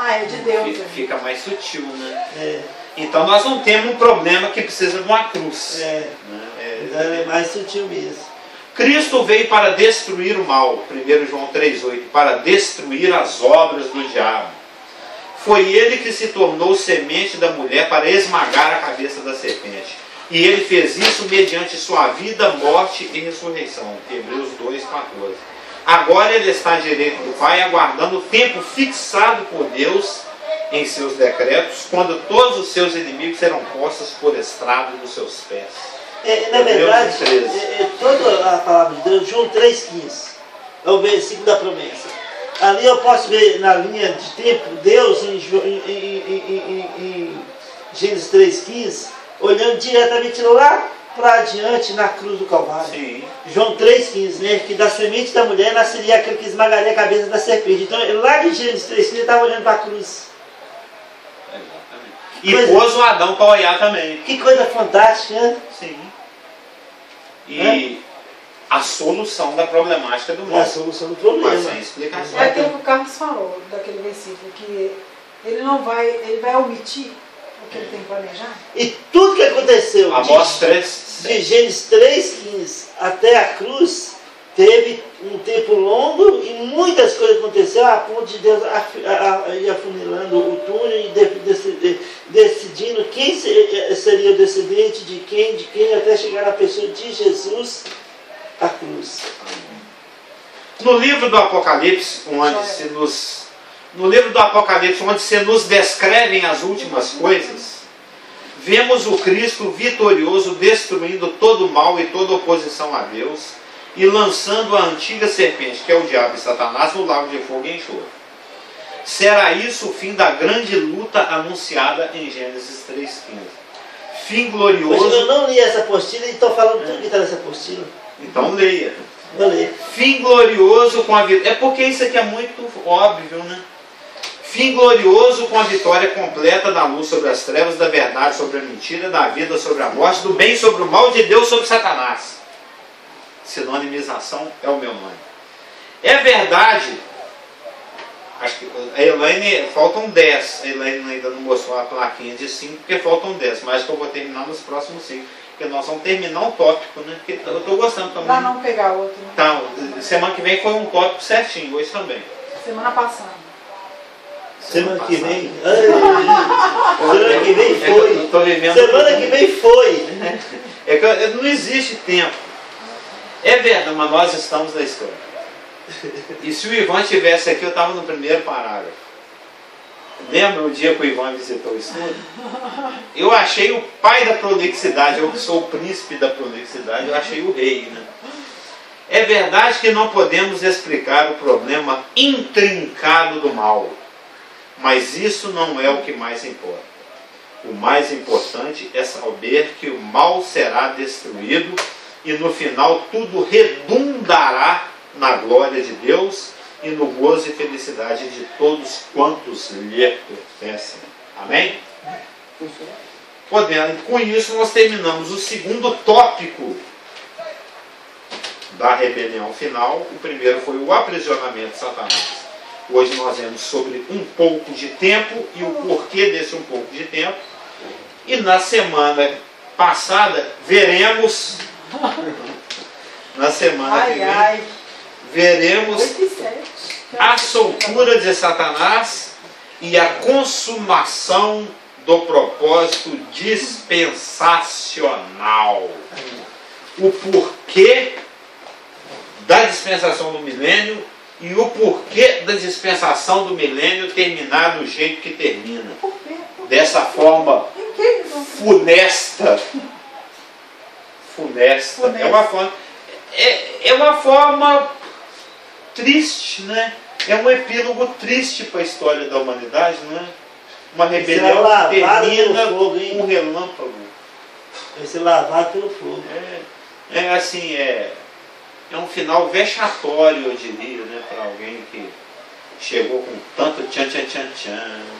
É de Deus. Fica mais sutil, né? Então nós não temos um problema que precisa de uma cruz. É mais sutil mesmo. Cristo veio para destruir o mal, 1 João 3,8, para destruir as obras do diabo. Foi ele que se tornou semente da mulher para esmagar a cabeça da serpente. E ele fez isso mediante sua vida, morte e ressurreição. Hebreus 2,14. Agora ele está à direita do Pai, aguardando o tempo fixado por Deus em seus decretos, quando todos os seus inimigos serão postos por estrado dos seus pés. Na verdade, toda a palavra de Deus, João 3,15, é o versículo da promessa. Ali eu posso ver na linha de tempo, Deus em Gênesis 3,15, olhando diretamente lá para adiante na cruz do Calvário. Sim. João 3,15, né? Que da semente da mulher nasceria aquele que esmagaria a cabeça da serpente. Então, lá de Gênesis 3,15, ele estava olhando para a cruz. Exatamente. E pôs o Adão para olhar também. Que coisa fantástica, né? Sim. E a solução da problemática do mal. A solução do problema. Mas sem explicação. É aquilo que o Carlos falou, daquele versículo, que ele vai omitir o que ele tem que planejar. E tudo que aconteceu de Gênesis 3,15 até a cruz, teve um tempo longo e muitas coisas aconteceram a ponto de Deus ir afunilando o túnel e decidindo quem seria o descendente de quem, até chegar na pessoa de Jesus, a cruz. No livro do Apocalipse, onde se nos descrevem as últimas coisas, vemos o Cristo vitorioso destruindo todo o mal e toda oposição a Deus e lançando a antiga serpente, que é o diabo e Satanás, no lago de fogo e enxofre. Será isso o fim da grande luta anunciada em Gênesis 3,15. Fim glorioso. Hoje eu não li essa apostila e estou falando tudo que está nessa apostila. Então leia. Vou ler. Fim glorioso com a vitória. É porque isso aqui é muito óbvio, né? Fim glorioso com a vitória completa da luz sobre as trevas, da verdade sobre a mentira, da vida sobre a morte, do bem sobre o mal, de Deus sobre Satanás. Sinonimização é o meu nome. É verdade. Acho que a Elaine, faltam 10. A Elaine ainda não mostrou a plaquinha de 5, porque faltam 10. Mas acho que eu vou terminar nos próximos 5. Porque nós vamos terminar um tópico, né? Porque eu estou gostando também. Para não pegar outro. Né? Então, semana que vem foi um tópico certinho, hoje também. Semana passada. Semana que vem. Semana que vem foi. Semana que vem foi. É que não existe tempo. É verdade, mas nós estamos na história. E se o Ivan estivesse aqui, eu estava no primeiro parágrafo. Lembra o dia que o Ivan visitou o estudo? Eu achei o pai da prolixidade, eu que sou o príncipe da prolixidade, eu achei o rei, né? É verdade que não podemos explicar o problema intrincado do mal, mas isso não é o que mais importa. O mais importante é saber que o mal será destruído e no final tudo redundará na glória de Deus e no gozo e felicidade de todos quantos lhe pertencem. Amém? Com isso nós terminamos o segundo tópico da rebelião final. O primeiro foi o aprisionamento de Satanás. Hoje nós vemos sobre um pouco de tempo e o porquê desse um pouco de tempo. E na semana passada veremos, na semana que vem, veremos a soltura de Satanás e a consumação do propósito dispensacional. O porquê da dispensação do milênio e o porquê da dispensação do milênio terminar do jeito que termina. Dessa forma funesta. É uma forma triste, né? É um epílogo triste para a história da humanidade, não é? Uma rebelião que termina com um relâmpago. Vai ser lavado pelo fogo. É um final vexatório, eu diria, né? Para alguém que chegou com tanto tchan,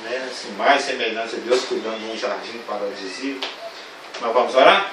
né? Assim, mais semelhante a Deus cuidando de um jardim paradisíaco. Mas vamos orar?